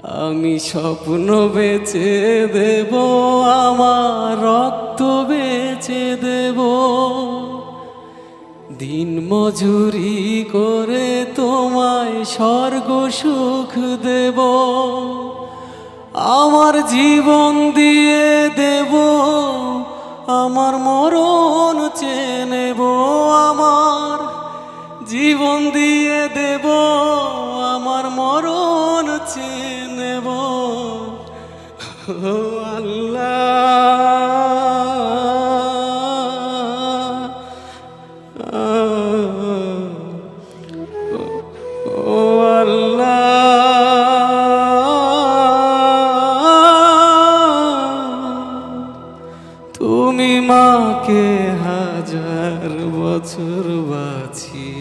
আমি স্বপ্ন বেচে দেব, আমার রক্ত বেচে দেব, দিন মজুরি করে তোমায় স্বর্গ সুখ দেব। আমার জীবন দিয়ে দেব, আমার মরণ চেয়ে নেব, আমার জীবন দিয়ে দেব, আমার মরণ চেয়ে নেব। ও আল্লাহ, ও আল্লাহ, তুমি মাকে হাজার বছর বাঁচিয়ে